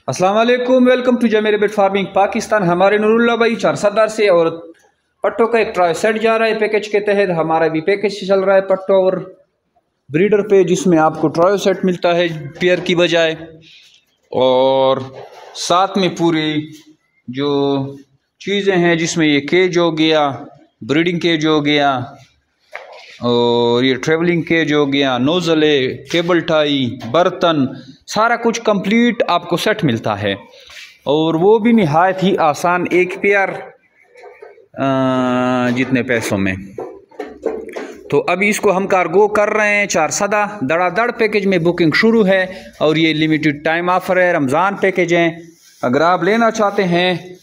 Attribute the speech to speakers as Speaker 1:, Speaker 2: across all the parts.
Speaker 1: अस्सलाम वालेकुम, welcome to Zameer बेट फार्मिंग पाकिस्तान। हमारे नूरुल्लाह भाई चारसदार से और पट्टों का एक ट्राई सेट जा रहा है पैकेज के तहत। हमारा भी पैकेज चल रहा है पट्टों और ब्रीडर पे, जिसमें आपको ट्राई सेट मिलता है पेयर की बजाय, और साथ में पूरी जो चीज़ें हैं जिसमें ये केज हो गया, ब्रीडिंग केज हो गया, और ये ट्रेवलिंग केज हो गया, नोज़ले, केबल टाई, बर्तन, सारा कुछ कंप्लीट आपको सेट मिलता है, और वो भी निहायत ही आसान, एक पेयर जितने पैसों में। तो अभी इसको हम कार्गो कर रहे हैं चारसदा। धड़ाधड़ पैकेज में बुकिंग शुरू है और ये लिमिटेड टाइम ऑफर है, रमज़ान पैकेज है। अगर आप लेना चाहते हैं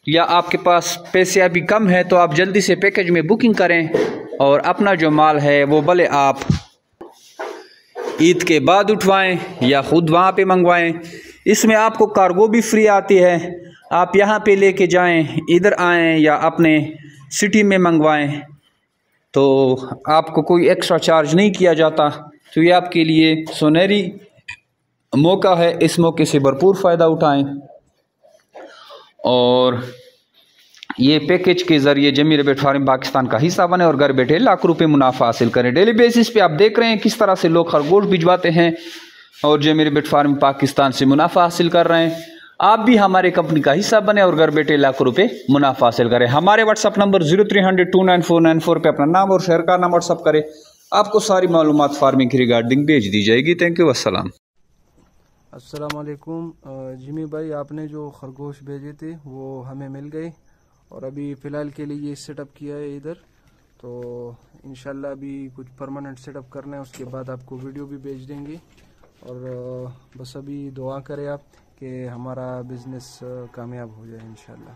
Speaker 1: या आपके पास पैसे अभी कम है तो आप जल्दी से पैकेज में बुकिंग करें और अपना जो माल है वो भले आप ईद के बाद उठवाएं या ख़ुद वहाँ पे मंगवाएं। इसमें आपको कार्गो भी फ्री आती है, आप यहाँ पे लेके जाएं, इधर आएं या अपने सिटी में मंगवाएं तो आपको कोई एक्स्ट्रा चार्ज नहीं किया जाता। तो ये आपके लिए सुनहरी मौका है, इस मौके से भरपूर फ़ायदा उठाएं और ये पैकेज के ज़रिए जमीर बेट फार्मिंग पाकिस्तान का हिस्सा बने और घर बैठे लाख रुपए मुनाफा हासिल करें। डेली बेसिस पे आप देख रहे हैं किस तरह से लोग खरगोश भिजवाते हैं और जमीर बेट फार्मिंग पाकिस्तान से मुनाफा हासिल कर रहे हैं। आप भी हमारे कंपनी का हिस्सा बने और घर बैठे लाखों रुपए मुनाफा हासिल करें। हमारे व्हाट्सअप नंबर 0300294994 पे अपना नाम और शहर का नाम व्हाट्सअप करें, आपको सारी मालूमात फार्मिंग की रिगार्डिंग भेज दी जाएगी। थैंक यू, अस्सलाम।
Speaker 2: अस्सलाम वालेकुम। जिमी भाई, आपने जो खरगोश भेजे थे वो हमें मिल गए और अभी फ़िलहाल के लिए ये सेटअप किया है इधर। तो इंशाल्लाह अभी कुछ परमानेंट सेटअप करना है, उसके बाद आपको वीडियो भी भेज देंगे। और बस अभी दुआ करें आप कि हमारा बिज़नेस कामयाब हो जाए इंशाल्लाह।